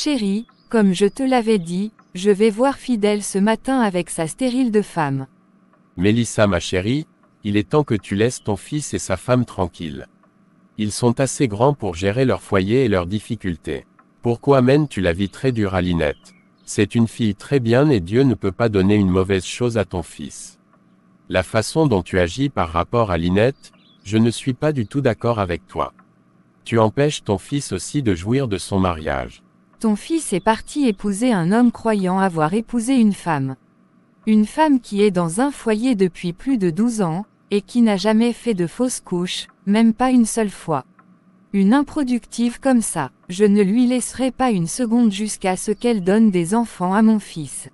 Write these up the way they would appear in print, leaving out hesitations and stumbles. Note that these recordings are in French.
Chérie, comme je te l'avais dit, je vais voir Fidèle ce matin avec sa stérile de femme. Mélissa ma chérie, il est temps que tu laisses ton fils et sa femme tranquilles. Ils sont assez grands pour gérer leur foyer et leurs difficultés. Pourquoi mènes-tu la vie très dure à Linette? C'est une fille très bien et Dieu ne peut pas donner une mauvaise chose à ton fils. La façon dont tu agis par rapport à Linette, je ne suis pas du tout d'accord avec toi. Tu empêches ton fils aussi de jouir de son mariage. Ton fils est parti épouser un homme croyant avoir épousé une femme. Une femme qui est dans un foyer depuis plus de 12 ans, et qui n'a jamais fait de fausse couche, même pas une seule fois. Une improductive comme ça, je ne lui laisserai pas une seconde jusqu'à ce qu'elle donne des enfants à mon fils.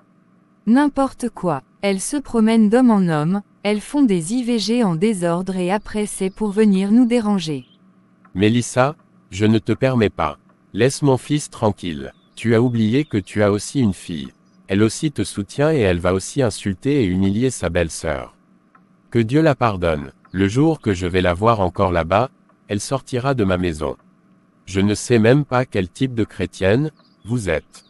N'importe quoi, elles se promènent d'homme en homme, elles font des IVG en désordre et après c'est pour venir nous déranger. Mélissa, je ne te permets pas. Laisse mon fils tranquille. Tu as oublié que tu as aussi une fille. Elle aussi te soutient et elle va aussi insulter et humilier sa belle-sœur. Que Dieu la pardonne. Le jour que je vais la voir encore là-bas, elle sortira de ma maison. Je ne sais même pas quel type de chrétienne vous êtes.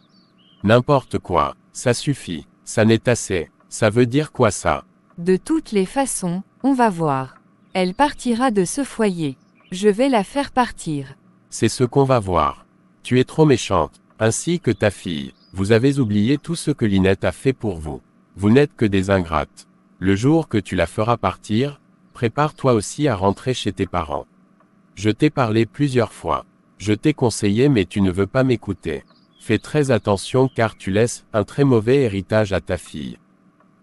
N'importe quoi, ça suffit, ça n'est assez. Ça veut dire quoi ça? De toutes les façons, on va voir. Elle partira de ce foyer. Je vais la faire partir. C'est ce qu'on va voir. Tu es trop méchante, ainsi que ta fille. Vous avez oublié tout ce que Linette a fait pour vous. Vous n'êtes que des ingrates. Le jour que tu la feras partir, prépare-toi aussi à rentrer chez tes parents. Je t'ai parlé plusieurs fois. Je t'ai conseillé mais tu ne veux pas m'écouter. Fais très attention car tu laisses un très mauvais héritage à ta fille.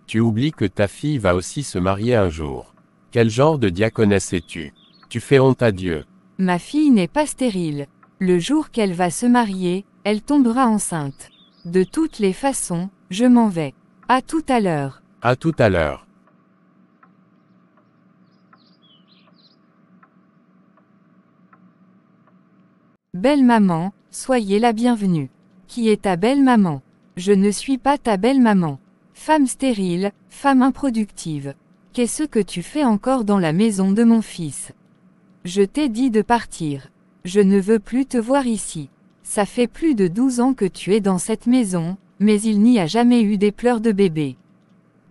Tu oublies que ta fille va aussi se marier un jour. Quel genre de diaconesse es-tu? Tu fais honte à Dieu. Ma fille n'est pas stérile. Le jour qu'elle va se marier, elle tombera enceinte. De toutes les façons, je m'en vais. À tout à l'heure. À tout à l'heure. Belle maman, soyez la bienvenue. Qui est ta belle maman? Je ne suis pas ta belle maman. Femme stérile, femme improductive. Qu'est-ce que tu fais encore dans la maison de mon fils? Je t'ai dit de partir. Je ne veux plus te voir ici. Ça fait plus de 12 ans que tu es dans cette maison, mais il n'y a jamais eu des pleurs de bébé.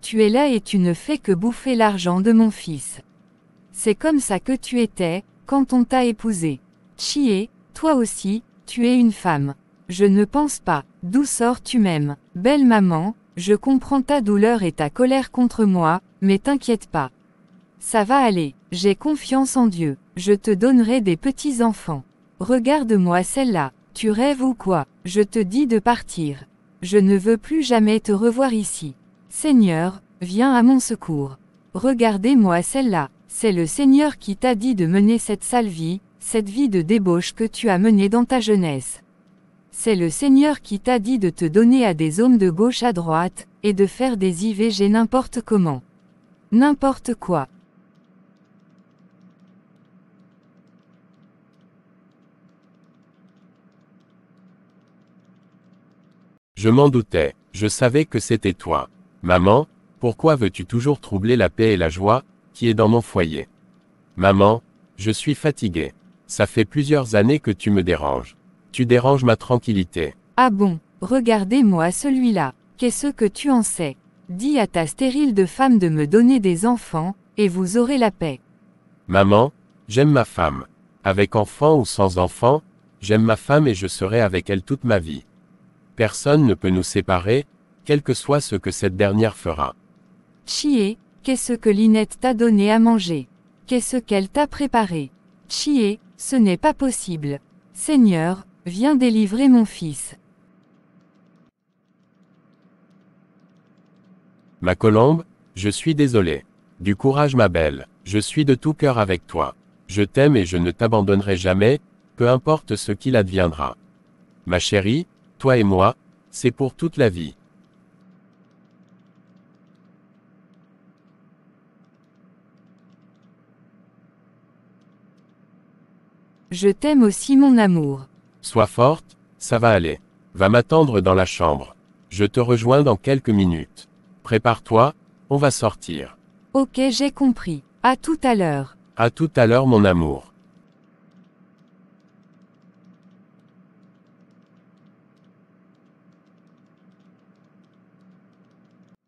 Tu es là et tu ne fais que bouffer l'argent de mon fils. C'est comme ça que tu étais, quand on t'a épousé. Chier, toi aussi, tu es une femme. Je ne pense pas. D'où sors-tu même? Belle maman, je comprends ta douleur et ta colère contre moi, mais t'inquiète pas. Ça va aller, j'ai confiance en Dieu. Je te donnerai des petits-enfants. Regarde-moi celle-là. Tu rêves ou quoi? Je te dis de partir. Je ne veux plus jamais te revoir ici. Seigneur, viens à mon secours. Regardez-moi celle-là. C'est le Seigneur qui t'a dit de mener cette sale vie, cette vie de débauche que tu as menée dans ta jeunesse. C'est le Seigneur qui t'a dit de te donner à des hommes de gauche à droite, et de faire des IVG n'importe comment. N'importe quoi. Je m'en doutais, je savais que c'était toi. Maman, pourquoi veux-tu toujours troubler la paix et la joie, qui est dans mon foyer? Maman, je suis fatigué. Ça fait plusieurs années que tu me déranges. Tu déranges ma tranquillité. Ah bon, regardez-moi celui-là. Qu'est-ce que tu en sais? Dis à ta stérile de femme de me donner des enfants, et vous aurez la paix. Maman, j'aime ma femme. Avec enfant ou sans enfant, j'aime ma femme et je serai avec elle toute ma vie. Personne ne peut nous séparer, quel que soit ce que cette dernière fera. Chier, qu'est-ce que Linette t'a donné à manger? Qu'est-ce qu'elle t'a préparé? Chier, ce n'est pas possible. Seigneur, viens délivrer mon fils. Ma colombe, je suis désolé. Du courage ma belle, je suis de tout cœur avec toi. Je t'aime et je ne t'abandonnerai jamais, peu importe ce qu'il adviendra. Ma chérie, toi et moi, c'est pour toute la vie. Je t'aime aussi mon amour. Sois forte, ça va aller. Va m'attendre dans la chambre. Je te rejoins dans quelques minutes. Prépare-toi, on va sortir. Ok, j'ai compris. À tout à l'heure. À tout à l'heure mon amour.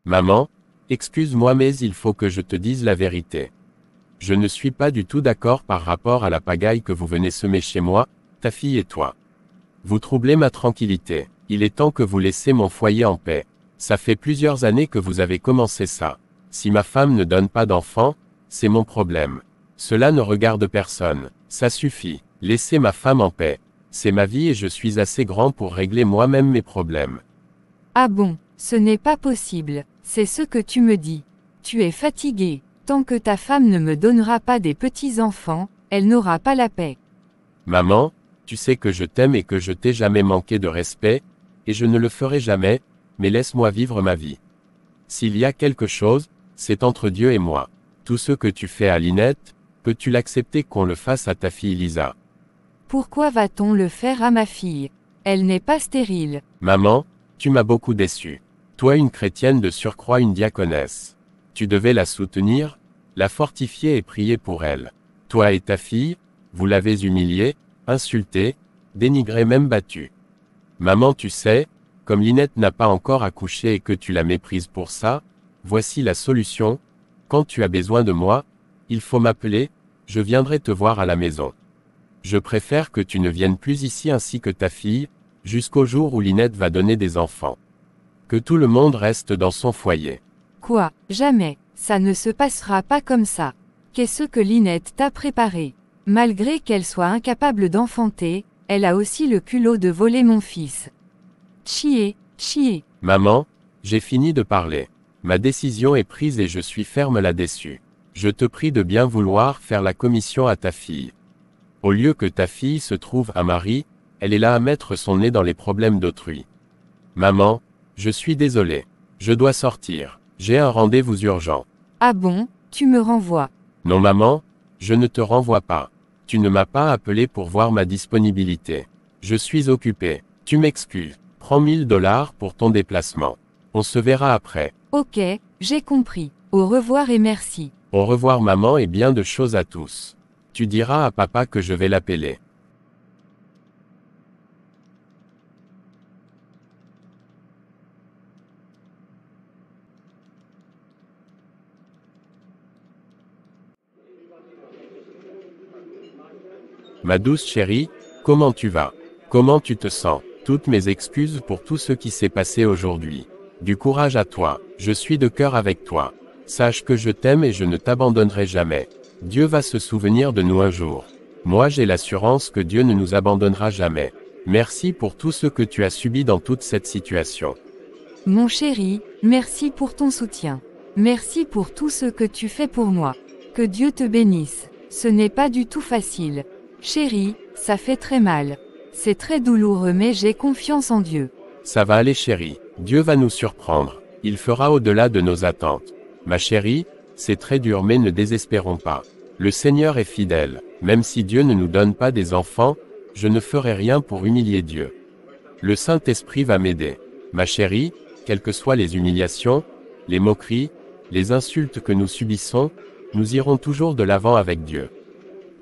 Maman, excuse-moi mais il faut que je te dise la vérité. Je ne suis pas du tout d'accord par rapport à la pagaille que vous venez semer chez moi, ta fille et toi. Vous troublez ma tranquillité. Il est temps que vous laissiez mon foyer en paix. Ça fait plusieurs années que vous avez commencé ça. Si ma femme ne donne pas d'enfant, c'est mon problème. Cela ne regarde personne. Ça suffit. Laissez ma femme en paix. C'est ma vie et je suis assez grand pour régler moi-même mes problèmes. Ah bon, ce n'est pas possible, c'est ce que tu me dis. Tu es fatigué. Tant que ta femme ne me donnera pas des petits-enfants, elle n'aura pas la paix. Maman, tu sais que je t'aime et que je t'ai jamais manqué de respect, et je ne le ferai jamais, mais laisse-moi vivre ma vie. S'il y a quelque chose, c'est entre Dieu et moi. Tout ce que tu fais à Lynette, peux-tu l'accepter qu'on le fasse à ta fille Lisa? Pourquoi va-t-on le faire à ma fille? Elle n'est pas stérile. Maman, tu m'as beaucoup déçu. Toi une chrétienne de surcroît une diaconesse. Tu devais la soutenir, la fortifier et prier pour elle. Toi et ta fille, vous l'avez humiliée, insultée, dénigrée même battue. Maman tu sais, comme Lynette n'a pas encore accouché et que tu la méprises pour ça, voici la solution. Quand tu as besoin de moi, il faut m'appeler, je viendrai te voir à la maison. Je préfère que tu ne viennes plus ici ainsi que ta fille, jusqu'au jour où Lynette va donner des enfants. Que tout le monde reste dans son foyer. Quoi, jamais, ça ne se passera pas comme ça. Qu'est-ce que Lynette t'a préparé? Malgré qu'elle soit incapable d'enfanter, elle a aussi le culot de voler mon fils. Chier, chier. Maman, j'ai fini de parler. Ma décision est prise et je suis ferme là-dessus. Je te prie de bien vouloir faire la commission à ta fille. Au lieu que ta fille se trouve à Marie, elle est là à mettre son nez dans les problèmes d'autrui. Maman, je suis désolé. Je dois sortir. J'ai un rendez-vous urgent. Ah bon, tu me renvoies? Non maman, je ne te renvoie pas. Tu ne m'as pas appelé pour voir ma disponibilité. Je suis occupé. Tu m'excuses. Prends $1000 pour ton déplacement. On se verra après. Ok, j'ai compris. Au revoir et merci. Au revoir maman et bien de choses à tous. Tu diras à papa que je vais l'appeler. Ma douce chérie, comment tu vas? Comment tu te sens? Toutes mes excuses pour tout ce qui s'est passé aujourd'hui. Du courage à toi, je suis de cœur avec toi. Sache que je t'aime et je ne t'abandonnerai jamais. Dieu va se souvenir de nous un jour. Moi j'ai l'assurance que Dieu ne nous abandonnera jamais. Merci pour tout ce que tu as subi dans toute cette situation. Mon chéri, merci pour ton soutien. Merci pour tout ce que tu fais pour moi. Que Dieu te bénisse. Ce n'est pas du tout facile. Chéri, ça fait très mal. C'est très douloureux mais j'ai confiance en Dieu. Ça va aller chérie. Dieu va nous surprendre. Il fera au-delà de nos attentes. Ma chérie, c'est très dur mais ne désespérons pas. Le Seigneur est fidèle. Même si Dieu ne nous donne pas des enfants, je ne ferai rien pour humilier Dieu. Le Saint-Esprit va m'aider. Ma chérie, quelles que soient les humiliations, les moqueries, les insultes que nous subissons, nous irons toujours de l'avant avec Dieu.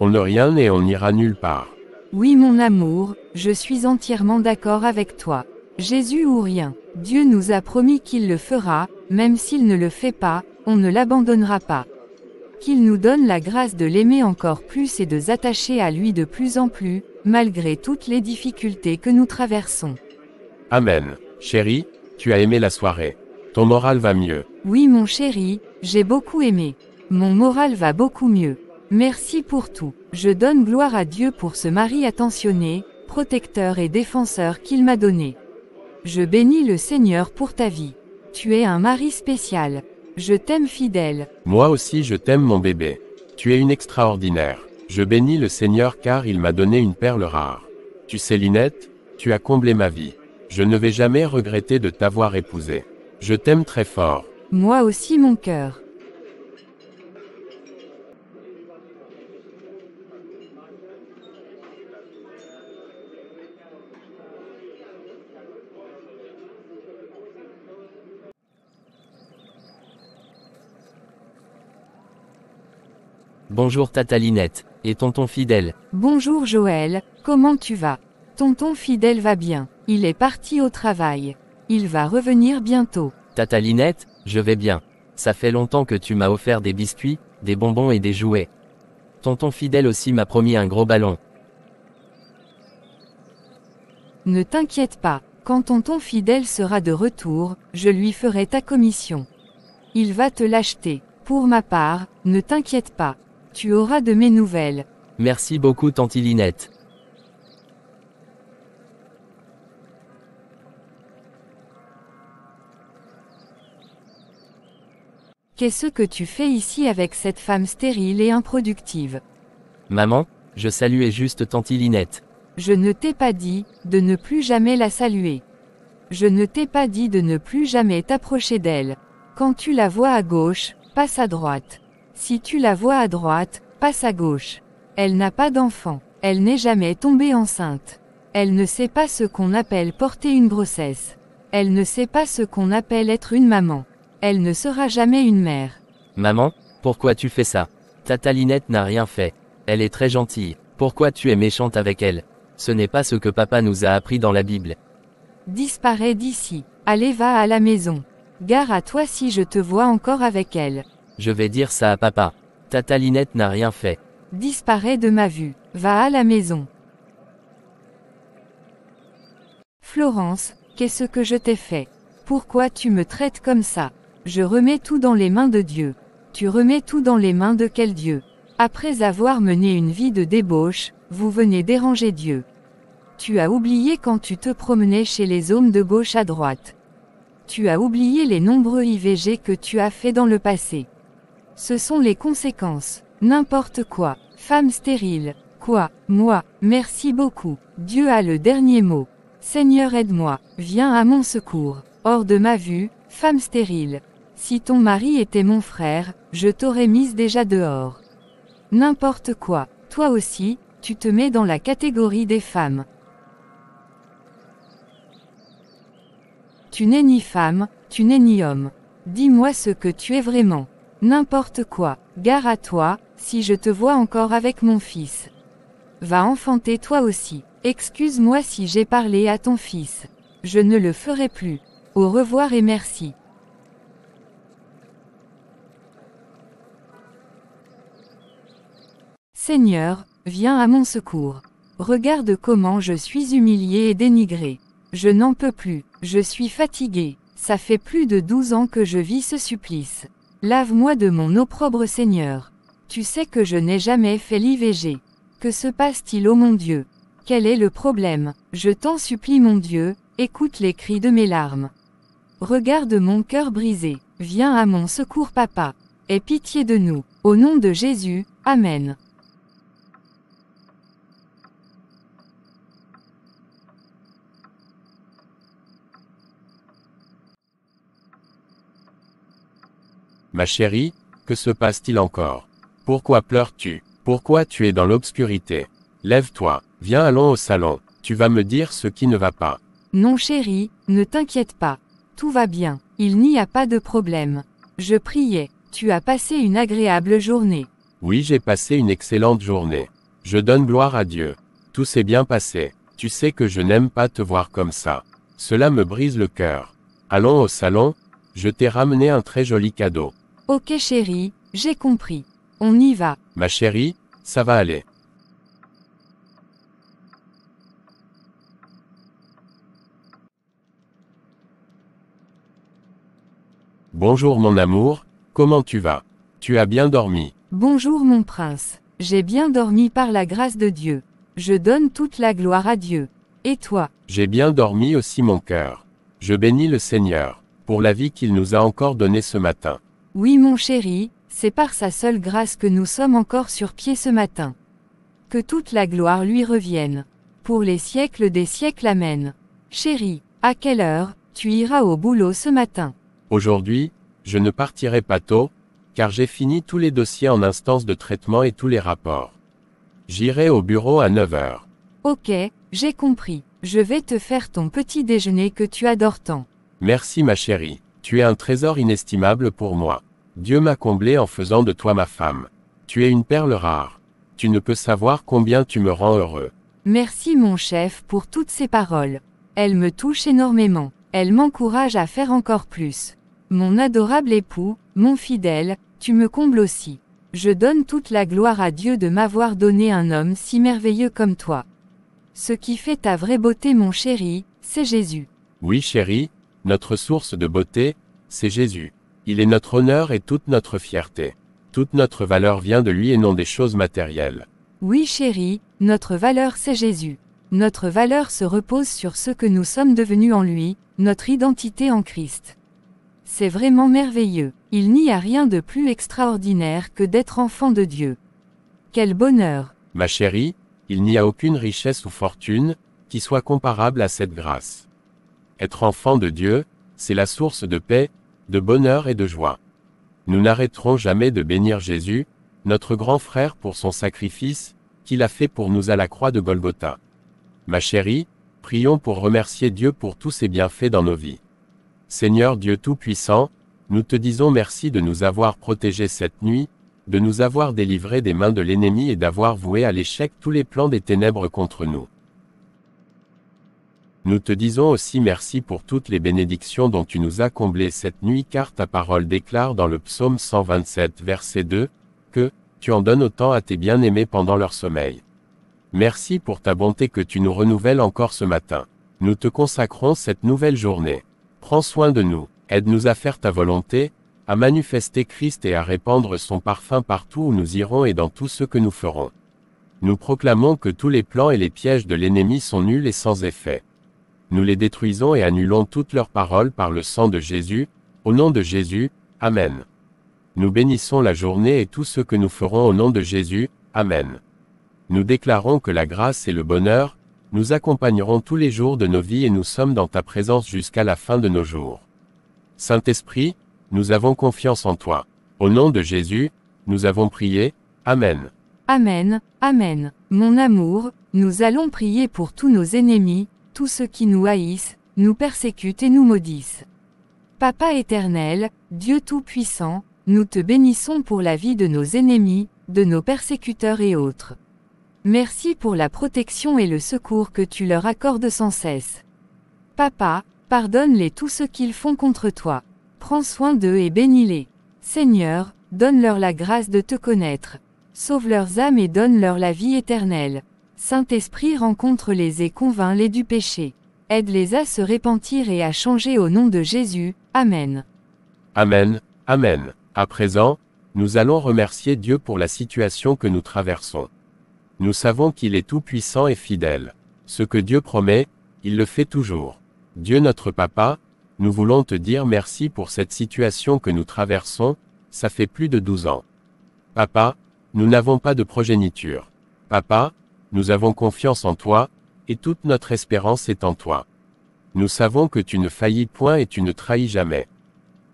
On ne rien et on n'ira nulle part. Oui mon amour, je suis entièrement d'accord avec toi. Jésus ou rien. Dieu nous a promis qu'il le fera, même s'il ne le fait pas, on ne l'abandonnera pas. Qu'il nous donne la grâce de l'aimer encore plus et de s'attacher à lui de plus en plus, malgré toutes les difficultés que nous traversons. Amen. Chérie, tu as aimé la soirée. Ton moral va mieux. Oui mon chéri, j'ai beaucoup aimé. Mon moral va beaucoup mieux. Merci pour tout. Je donne gloire à Dieu pour ce mari attentionné, protecteur et défenseur qu'il m'a donné. Je bénis le Seigneur pour ta vie. Tu es un mari spécial. Je t'aime fidèle. Moi aussi je t'aime mon bébé. Tu es une extraordinaire. Je bénis le Seigneur car il m'a donné une perle rare. Tu sais Lynette, tu as comblé ma vie. Je ne vais jamais regretter de t'avoir épousée. Je t'aime très fort. Moi aussi mon cœur. Bonjour Tata Lynette, et tonton fidèle. Bonjour Joël, comment tu vas? Tonton fidèle va bien. Il est parti au travail. Il va revenir bientôt. Tata Lynette, Je vais bien. Ça fait longtemps que tu m'as offert des biscuits, des bonbons et des jouets. Tonton fidèle aussi m'a promis un gros ballon. Ne t'inquiète pas, quand tonton fidèle sera de retour, je lui ferai ta commission. Il va te l'acheter. Pour ma part, ne t'inquiète pas. Tu auras de mes nouvelles. Merci beaucoup tante Linette. Qu'est-ce que tu fais ici avec cette femme stérile et improductive? Maman, je saluais juste tante Linette. Je ne t'ai pas dit de ne plus jamais la saluer. Je ne t'ai pas dit de ne plus jamais t'approcher d'elle. Quand tu la vois à gauche, passe à droite. Si tu la vois à droite, passe à gauche. Elle n'a pas d'enfant. Elle n'est jamais tombée enceinte. Elle ne sait pas ce qu'on appelle porter une grossesse. Elle ne sait pas ce qu'on appelle être une maman. Elle ne sera jamais une mère. Maman, pourquoi tu fais ça? Tata Linette n'a rien fait. Elle est très gentille. Pourquoi tu es méchante avec elle? Ce n'est pas ce que papa nous a appris dans la Bible. Disparais d'ici. Allez, va à la maison. Gare à toi si je te vois encore avec elle. Je vais dire ça à papa. Tata Linette n'a rien fait. Disparais de ma vue. Va à la maison. Florence, qu'est-ce que je t'ai fait? Pourquoi tu me traites comme ça? Je remets tout dans les mains de Dieu. Tu remets tout dans les mains de quel Dieu? Après avoir mené une vie de débauche, vous venez déranger Dieu. Tu as oublié quand tu te promenais chez les hommes de gauche à droite. Tu as oublié les nombreux IVG que tu as fait dans le passé. Ce sont les conséquences. N'importe quoi. Femme stérile. Quoi? Moi, merci beaucoup. Dieu a le dernier mot. Seigneur, aide-moi. Viens à mon secours. Hors de ma vue, femme stérile. Si ton mari était mon frère, je t'aurais mise déjà dehors. N'importe quoi. Toi aussi, tu te mets dans la catégorie des femmes. Tu n'es ni femme, tu n'es ni homme. Dis-moi ce que tu es vraiment. N'importe quoi. Gare à toi, si je te vois encore avec mon fils. Va enfanter toi aussi. Excuse-moi si j'ai parlé à ton fils. Je ne le ferai plus. Au revoir et merci. Seigneur, viens à mon secours. Regarde comment je suis humilié et dénigré. Je n'en peux plus, je suis fatigué. Ça fait plus de 12 ans que je vis ce supplice. Lave-moi de mon opprobre Seigneur. Tu sais que je n'ai jamais fait l'IVG. Que se passe-t-il, ô mon Dieu? Quel est le problème? Je t'en supplie mon Dieu, écoute les cris de mes larmes. Regarde mon cœur brisé. Viens à mon secours papa. Aie pitié de nous. Au nom de Jésus, Amen. Ma chérie, que se passe-t-il encore? Pourquoi pleures-tu? Pourquoi tu es dans l'obscurité? Lève-toi, viens allons au salon, tu vas me dire ce qui ne va pas. Non chérie, ne t'inquiète pas. Tout va bien, il n'y a pas de problème. Je priais, tu as passé une agréable journée. Oui, j'ai passé une excellente journée. Je donne gloire à Dieu. Tout s'est bien passé. Tu sais que je n'aime pas te voir comme ça. Cela me brise le cœur. Allons au salon, je t'ai ramené un très joli cadeau. Ok chérie, j'ai compris. On y va. Ma chérie, ça va aller. Bonjour mon amour, comment tu vas? Tu as bien dormi? Bonjour mon prince. J'ai bien dormi par la grâce de Dieu. Je donne toute la gloire à Dieu. Et toi? J'ai bien dormi aussi mon cœur. Je bénis le Seigneur, pour la vie qu'il nous a encore donnée ce matin. Oui mon chéri, c'est par sa seule grâce que nous sommes encore sur pied ce matin. Que toute la gloire lui revienne. Pour les siècles des siècles, amen. Chéri, à quelle heure tu iras au boulot ce matin? Aujourd'hui, je ne partirai pas tôt, car j'ai fini tous les dossiers en instance de traitement et tous les rapports. J'irai au bureau à 9 heures. Ok, j'ai compris. Je vais te faire ton petit déjeuner que tu adores tant. Merci ma chérie, tu es un trésor inestimable pour moi. Dieu m'a comblé en faisant de toi ma femme. Tu es une perle rare. Tu ne peux savoir combien tu me rends heureux. Merci mon chef pour toutes ces paroles. Elles me touchent énormément. Elles m'encouragent à faire encore plus. Mon adorable époux, mon fidèle, tu me combles aussi. Je donne toute la gloire à Dieu de m'avoir donné un homme si merveilleux comme toi. Ce qui fait ta vraie beauté, mon chéri, c'est Jésus. Oui chérie, notre source de beauté, c'est Jésus. Il est notre honneur et toute notre fierté. Toute notre valeur vient de lui et non des choses matérielles. Oui chéri, notre valeur c'est Jésus. Notre valeur se repose sur ce que nous sommes devenus en lui, notre identité en Christ. C'est vraiment merveilleux. Il n'y a rien de plus extraordinaire que d'être enfant de Dieu. Quel bonheur! Ma chérie, il n'y a aucune richesse ou fortune qui soit comparable à cette grâce. Être enfant de Dieu, c'est la source de paix, de bonheur et de joie. Nous n'arrêterons jamais de bénir Jésus, notre grand frère pour son sacrifice, qu'il a fait pour nous à la croix de Golgotha. Ma chérie, prions pour remercier Dieu pour tous ses bienfaits dans nos vies. Seigneur Dieu Tout-Puissant, nous te disons merci de nous avoir protégés cette nuit, de nous avoir délivrés des mains de l'ennemi et d'avoir voué à l'échec tous les plans des ténèbres contre nous. Nous te disons aussi merci pour toutes les bénédictions dont tu nous as comblés cette nuit car ta parole déclare dans le psaume 127 verset 2, que « Tu en donnes autant à tes bien-aimés pendant leur sommeil ». Merci pour ta bonté que tu nous renouvelles encore ce matin. Nous te consacrons cette nouvelle journée. Prends soin de nous, aide-nous à faire ta volonté, à manifester Christ et à répandre son parfum partout où nous irons et dans tout ce que nous ferons. Nous proclamons que tous les plans et les pièges de l'ennemi sont nuls et sans effet. Nous les détruisons et annulons toutes leurs paroles par le sang de Jésus, au nom de Jésus, Amen. Nous bénissons la journée et tout ce que nous ferons au nom de Jésus, Amen. Nous déclarons que la grâce et le bonheur nous accompagneront tous les jours de nos vies et nous sommes dans ta présence jusqu'à la fin de nos jours. Saint-Esprit, nous avons confiance en toi. Au nom de Jésus, nous avons prié, Amen. Amen, Amen. Mon amour, nous allons prier pour tous nos ennemis, tous ceux qui nous haïssent, nous persécutent et nous maudissent. Papa éternel, Dieu Tout-Puissant, nous te bénissons pour la vie de nos ennemis, de nos persécuteurs et autres. Merci pour la protection et le secours que tu leur accordes sans cesse. Papa, pardonne-les tout ce qu'ils font contre toi. Prends soin d'eux et bénis-les. Seigneur, donne-leur la grâce de te connaître. Sauve leurs âmes et donne-leur la vie éternelle. Saint-Esprit rencontre-les et convainc-les du péché. Aide-les à se repentir et à changer au nom de Jésus. Amen. Amen, Amen. À présent, nous allons remercier Dieu pour la situation que nous traversons. Nous savons qu'il est tout-puissant et fidèle. Ce que Dieu promet, il le fait toujours. Dieu notre Papa, nous voulons te dire merci pour cette situation que nous traversons, ça fait plus de 12 ans. Papa, nous n'avons pas de progéniture. Papa, nous avons confiance en toi, et toute notre espérance est en toi. Nous savons que tu ne faillis point et tu ne trahis jamais.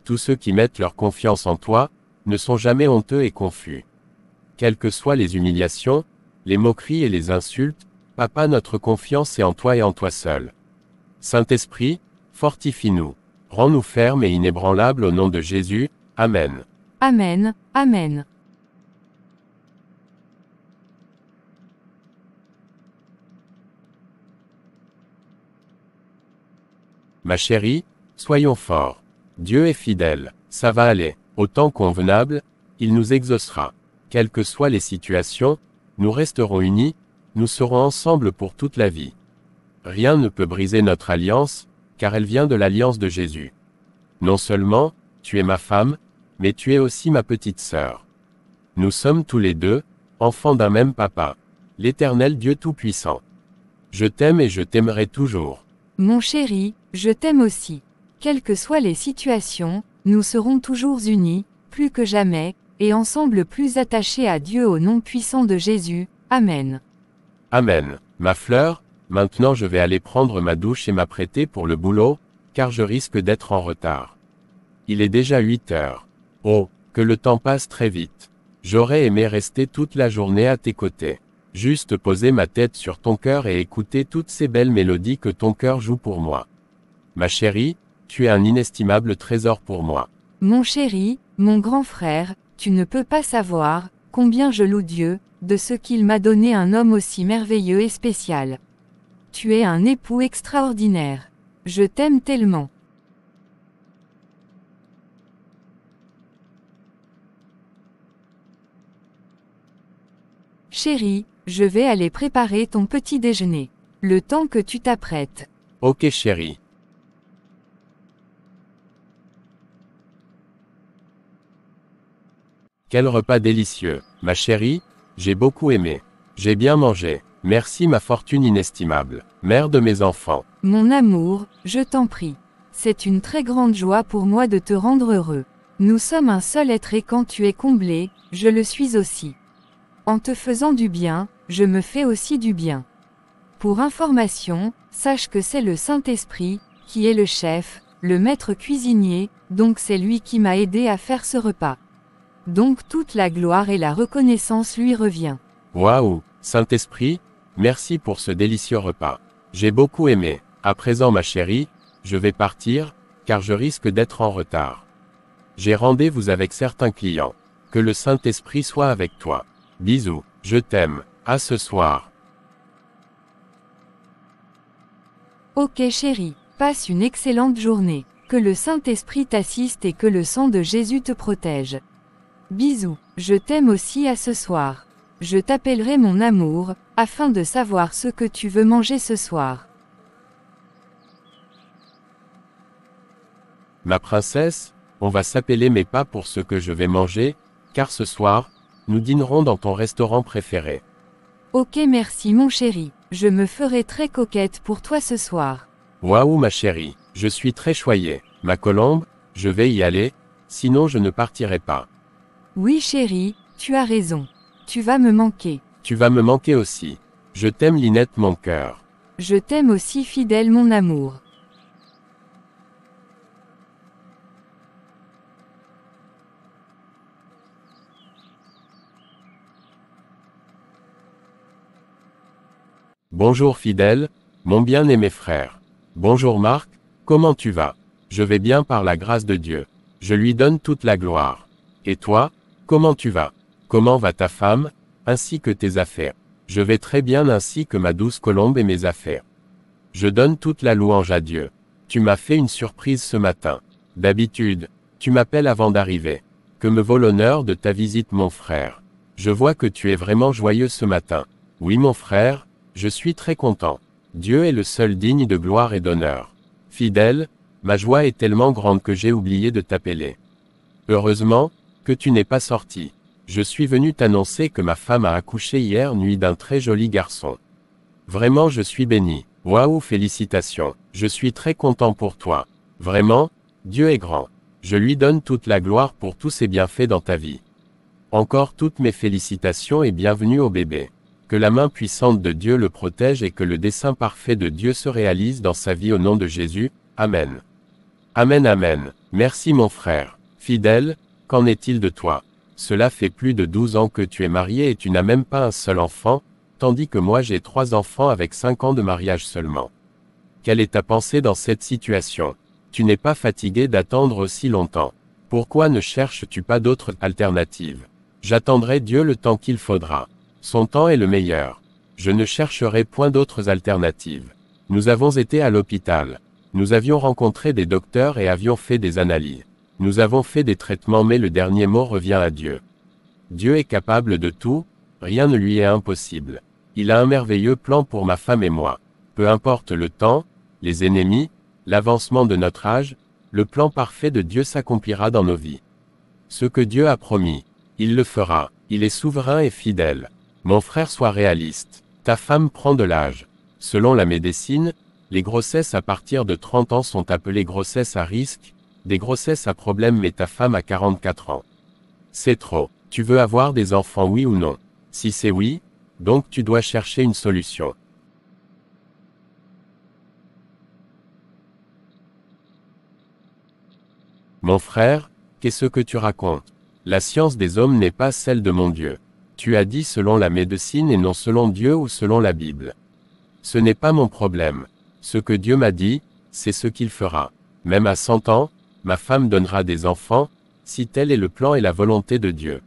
Tous ceux qui mettent leur confiance en toi, ne sont jamais honteux et confus. Quelles que soient les humiliations, les moqueries et les insultes, Papa notre confiance est en toi et en toi seul. Saint-Esprit, fortifie-nous, rends-nous fermes et inébranlables au nom de Jésus, Amen. Amen, Amen. Ma chérie, soyons forts. Dieu est fidèle, ça va aller. Au temps convenable, il nous exaucera. Quelles que soient les situations, nous resterons unis, nous serons ensemble pour toute la vie. Rien ne peut briser notre alliance, car elle vient de l'alliance de Jésus. Non seulement, tu es ma femme, mais tu es aussi ma petite sœur. Nous sommes tous les deux, enfants d'un même papa, l'Éternel Dieu Tout-Puissant. Je t'aime et je t'aimerai toujours. Mon chéri, je t'aime aussi. Quelles que soient les situations, nous serons toujours unis, plus que jamais, et ensemble plus attachés à Dieu au nom puissant de Jésus. Amen. Amen. Ma fleur, maintenant je vais aller prendre ma douche et m'apprêter pour le boulot, car je risque d'être en retard. Il est déjà 8 heures. Oh, que le temps passe très vite. J'aurais aimé rester toute la journée à tes côtés. Juste poser ma tête sur ton cœur et écouter toutes ces belles mélodies que ton cœur joue pour moi. Ma chérie, tu es un inestimable trésor pour moi. Mon chéri, mon grand frère, tu ne peux pas savoir, combien je loue Dieu, de ce qu'il m'a donné un homme aussi merveilleux et spécial. Tu es un époux extraordinaire. Je t'aime tellement. Chérie, je vais aller préparer ton petit déjeuner. Le temps que tu t'apprêtes. Ok chérie. Quel repas délicieux, ma chérie, j'ai beaucoup aimé. J'ai bien mangé. Merci ma fortune inestimable, mère de mes enfants. Mon amour, je t'en prie. C'est une très grande joie pour moi de te rendre heureux. Nous sommes un seul être et quand tu es comblé, je le suis aussi. En te faisant du bien, je me fais aussi du bien. Pour information, sache que c'est le Saint-Esprit, qui est le chef, le maître cuisinier, donc c'est lui qui m'a aidé à faire ce repas. Donc toute la gloire et la reconnaissance lui revient. Waouh, Saint-Esprit, merci pour ce délicieux repas. J'ai beaucoup aimé. À présent ma chérie, je vais partir, car je risque d'être en retard. J'ai rendez-vous avec certains clients. Que le Saint-Esprit soit avec toi. Bisous, je t'aime, à ce soir. Ok chérie, passe une excellente journée. Que le Saint-Esprit t'assiste et que le sang de Jésus te protège. Bisous, je t'aime aussi à ce soir. Je t'appellerai mon amour, afin de savoir ce que tu veux manger ce soir. Ma princesse, on va s'appeler mais pas pour ce que je vais manger, car ce soir, nous dînerons dans ton restaurant préféré. Ok merci mon chéri, je me ferai très coquette pour toi ce soir. Waouh ma chérie, je suis très choyée. Ma colombe, je vais y aller, sinon je ne partirai pas. Oui chérie, tu as raison. Tu vas me manquer. Tu vas me manquer aussi. Je t'aime Linette mon cœur. Je t'aime aussi fidèle mon amour. Bonjour fidèle, mon bien-aimé frère. Bonjour Marc, comment tu vas? Je vais bien par la grâce de Dieu. Je lui donne toute la gloire. Et toi, comment tu vas? Comment va ta femme, ainsi que tes affaires? Je vais très bien ainsi que ma douce colombe et mes affaires. Je donne toute la louange à Dieu. Tu m'as fait une surprise ce matin. D'habitude, tu m'appelles avant d'arriver. Que me vaut l'honneur de ta visite mon frère. Je vois que tu es vraiment joyeux ce matin. Oui mon frère, je suis très content. Dieu est le seul digne de gloire et d'honneur. Fidèle, ma joie est tellement grande que j'ai oublié de t'appeler. Heureusement, que tu n'es pas sorti. Je suis venu t'annoncer que ma femme a accouché hier nuit d'un très joli garçon. Vraiment je suis béni. Waouh félicitations. Je suis très content pour toi. Vraiment, Dieu est grand. Je lui donne toute la gloire pour tous ses bienfaits dans ta vie. Encore toutes mes félicitations et bienvenue au bébé. Que la main puissante de Dieu le protège et que le dessein parfait de Dieu se réalise dans sa vie au nom de Jésus. Amen. Amen amen. Merci mon frère. Fidèle, qu'en est-il de toi? Cela fait plus de 12 ans que tu es marié et tu n'as même pas un seul enfant, tandis que moi j'ai 3 enfants avec 5 ans de mariage seulement. Quelle est ta pensée dans cette situation? Tu n'es pas fatigué d'attendre aussi longtemps. Pourquoi ne cherches-tu pas d'autres alternatives? J'attendrai Dieu le temps qu'il faudra. Son temps est le meilleur. Je ne chercherai point d'autres alternatives. Nous avons été à l'hôpital. Nous avions rencontré des docteurs et avions fait des analyses. Nous avons fait des traitements mais le dernier mot revient à Dieu. Dieu est capable de tout, rien ne lui est impossible. Il a un merveilleux plan pour ma femme et moi. Peu importe le temps, les ennemis, l'avancement de notre âge, le plan parfait de Dieu s'accomplira dans nos vies. Ce que Dieu a promis, il le fera. Il est souverain et fidèle. Mon frère, sois réaliste. Ta femme prend de l'âge. Selon la médecine, les grossesses à partir de 30 ans sont appelées grossesses à risque, des grossesses à problème mais ta femme a 44 ans. C'est trop. Tu veux avoir des enfants oui ou non? Si c'est oui, donc tu dois chercher une solution. Mon frère, qu'est-ce que tu racontes? La science des hommes n'est pas celle de mon Dieu. Tu as dit selon la médecine et non selon Dieu ou selon la Bible. Ce n'est pas mon problème. Ce que Dieu m'a dit, c'est ce qu'il fera. Même à 100 ans, ma femme donnera des enfants, si tel est le plan et la volonté de Dieu.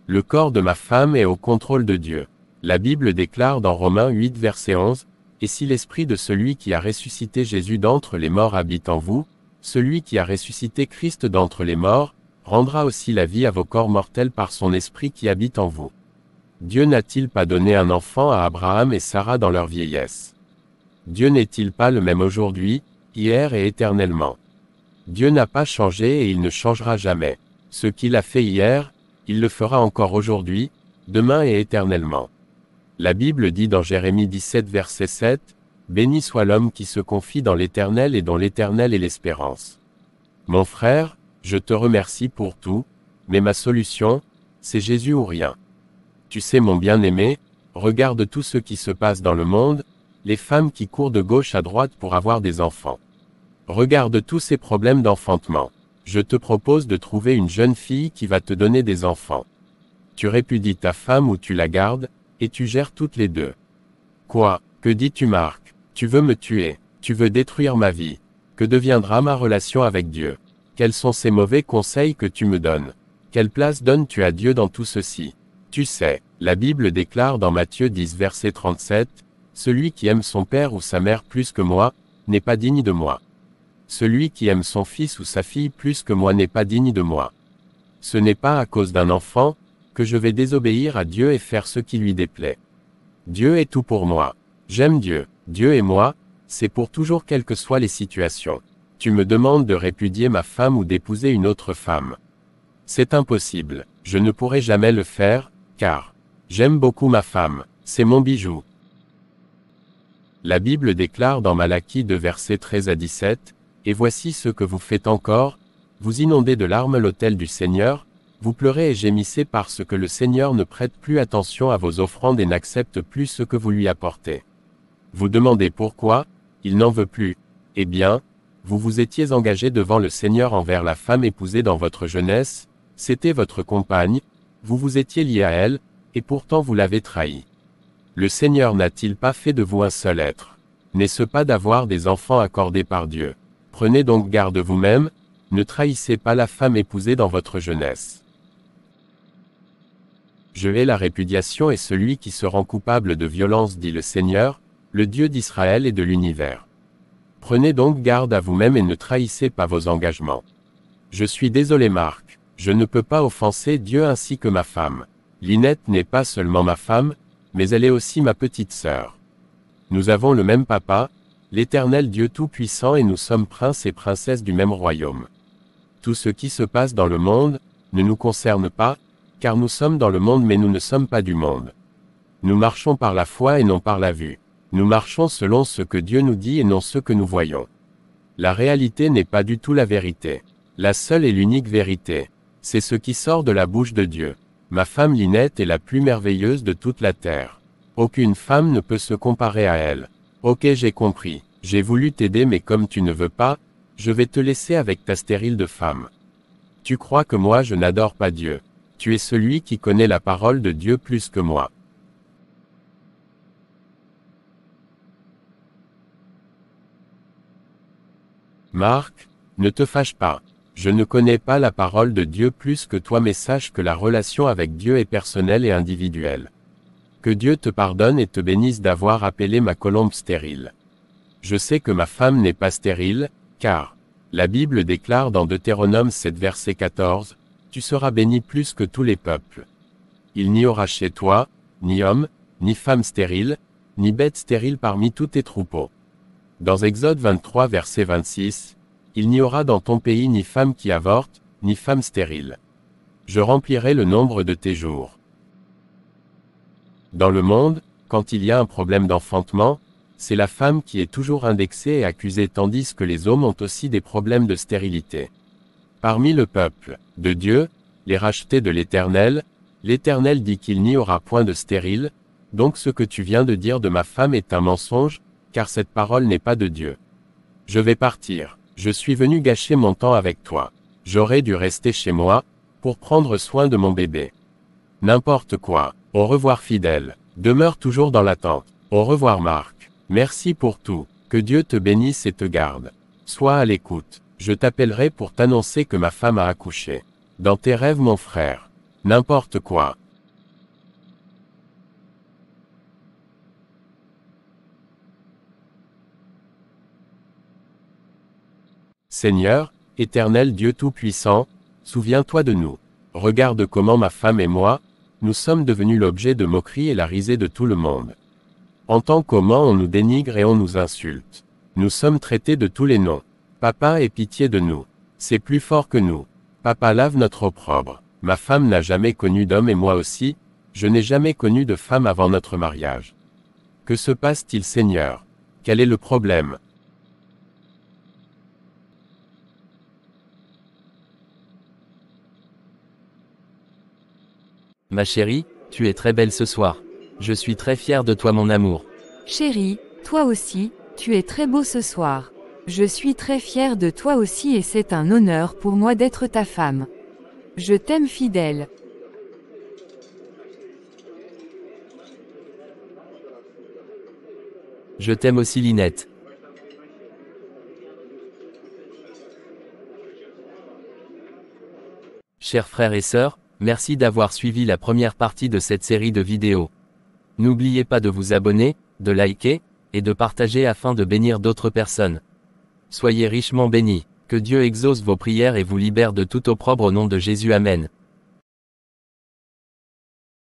Le corps de ma femme est au contrôle de Dieu. La Bible déclare dans Romains 8 verset 11, « Et si l'esprit de celui qui a ressuscité Jésus d'entre les morts habite en vous, celui qui a ressuscité Christ d'entre les morts, rendra aussi la vie à vos corps mortels par son esprit qui habite en vous. » Dieu n'a-t-il pas donné un enfant à Abraham et Sarah dans leur vieillesse? Dieu n'est-il pas le même aujourd'hui, hier et éternellement? Dieu n'a pas changé et il ne changera jamais. Ce qu'il a fait hier, il le fera encore aujourd'hui, demain et éternellement. La Bible dit dans Jérémie 17 verset 7, « Béni soit l'homme qui se confie dans l'Éternel et dont l'Éternel est l'espérance. » Mon frère, je te remercie pour tout, mais ma solution, c'est Jésus ou rien. Tu sais mon bien-aimé, regarde tout ce qui se passe dans le monde, les femmes qui courent de gauche à droite pour avoir des enfants. Regarde tous ces problèmes d'enfantement. Je te propose de trouver une jeune fille qui va te donner des enfants. Tu répudies ta femme ou tu la gardes, et tu gères toutes les deux. Quoi, que dis-tu Marc? Tu veux me tuer, tu veux détruire ma vie. Que deviendra ma relation avec Dieu? Quels sont ces mauvais conseils que tu me donnes? Quelle place donnes-tu à Dieu dans tout ceci? Tu sais, la Bible déclare dans Matthieu 10 verset 37, « Celui qui aime son père ou sa mère plus que moi, n'est pas digne de moi. Celui qui aime son fils ou sa fille plus que moi n'est pas digne de moi. » Ce n'est pas à cause d'un enfant, que je vais désobéir à Dieu et faire ce qui lui déplaît. Dieu est tout pour moi. J'aime Dieu. Dieu et moi, c'est pour toujours quelles que soient les situations. Tu me demandes de répudier ma femme ou d'épouser une autre femme. C'est impossible. Je ne pourrai jamais le faire, car j'aime beaucoup ma femme. C'est mon bijou. La Bible déclare dans Malachie 2 versets 13 à 17, « Et voici ce que vous faites encore, vous inondez de larmes l'autel du Seigneur, vous pleurez et gémissez parce que le Seigneur ne prête plus attention à vos offrandes et n'accepte plus ce que vous lui apportez. Vous demandez pourquoi, il n'en veut plus. Eh bien, vous vous étiez engagé devant le Seigneur envers la femme épousée dans votre jeunesse, c'était votre compagne, vous vous étiez lié à elle, et pourtant vous l'avez trahi. Le Seigneur n'a-t-il pas fait de vous un seul être? N'est-ce pas d'avoir des enfants accordés par Dieu? Prenez donc garde vous-même, ne trahissez pas la femme épousée dans votre jeunesse. Je hais la répudiation et celui qui se rend coupable de violence, dit le Seigneur, le Dieu d'Israël et de l'univers. Prenez donc garde à vous-même et ne trahissez pas vos engagements. Je suis désolé Marc, je ne peux pas offenser Dieu ainsi que ma femme. Lynette n'est pas seulement ma femme, mais elle est aussi ma petite sœur. Nous avons le même papa, l'Éternel Dieu Tout-Puissant, et nous sommes princes et princesses du même royaume. Tout ce qui se passe dans le monde, ne nous concerne pas, car nous sommes dans le monde mais nous ne sommes pas du monde. Nous marchons par la foi et non par la vue. Nous marchons selon ce que Dieu nous dit et non ce que nous voyons. La réalité n'est pas du tout la vérité. La seule et l'unique vérité, c'est ce qui sort de la bouche de Dieu. Ma femme Lynette est la plus merveilleuse de toute la terre. Aucune femme ne peut se comparer à elle. Ok, j'ai compris, j'ai voulu t'aider mais comme tu ne veux pas, je vais te laisser avec ta stérile de femme. Tu crois que moi je n'adore pas Dieu. Tu es celui qui connaît la parole de Dieu plus que moi. Marc, ne te fâche pas. Je ne connais pas la parole de Dieu plus que toi mais sache que la relation avec Dieu est personnelle et individuelle. Que Dieu te pardonne et te bénisse d'avoir appelé ma colombe stérile. Je sais que ma femme n'est pas stérile, car la Bible déclare dans Deutéronome 7 verset 14, « Tu seras béni plus que tous les peuples. Il n'y aura chez toi, ni homme, ni femme stérile, ni bête stérile parmi tous tes troupeaux. » Dans Exode 23 verset 26, « Il n'y aura dans ton pays ni femme qui avorte, ni femme stérile. Je remplirai le nombre de tes jours. » Dans le monde, quand il y a un problème d'enfantement, c'est la femme qui est toujours indexée et accusée tandis que les hommes ont aussi des problèmes de stérilité. Parmi le peuple de Dieu, les rachetés de l'Éternel, l'Éternel dit qu'il n'y aura point de stérile, donc ce que tu viens de dire de ma femme est un mensonge, car cette parole n'est pas de Dieu. Je vais partir, je suis venu gâcher mon temps avec toi. J'aurais dû rester chez moi, pour prendre soin de mon bébé. N'importe quoi, au revoir fidèle, demeure toujours dans l'attente. Au revoir Marc, merci pour tout, que Dieu te bénisse et te garde. Sois à l'écoute, je t'appellerai pour t'annoncer que ma femme a accouché. Dans tes rêves mon frère, n'importe quoi. Seigneur, Éternel Dieu Tout-Puissant, souviens-toi de nous. Regarde comment ma femme et moi, Nous sommes devenus l'objet de moqueries et la risée de tout le monde. En tant qu'homme, on nous dénigre et on nous insulte. Nous sommes traités de tous les noms. Papa, aie pitié de nous. C'est plus fort que nous. Papa, lave notre opprobre. Ma femme n'a jamais connu d'homme et moi aussi, je n'ai jamais connu de femme avant notre mariage. Que se passe-t-il, Seigneur? Quel est le problème? Ma chérie, tu es très belle ce soir. Je suis très fier de toi mon amour. Chérie, toi aussi, tu es très beau ce soir. Je suis très fière de toi aussi et c'est un honneur pour moi d'être ta femme. Je t'aime fidèle. Je t'aime aussi Lynette. Chers frères et sœurs, merci d'avoir suivi la première partie de cette série de vidéos. N'oubliez pas de vous abonner, de liker, et de partager afin de bénir d'autres personnes. Soyez richement bénis, que Dieu exauce vos prières et vous libère de tout opprobre au nom de Jésus. Amen.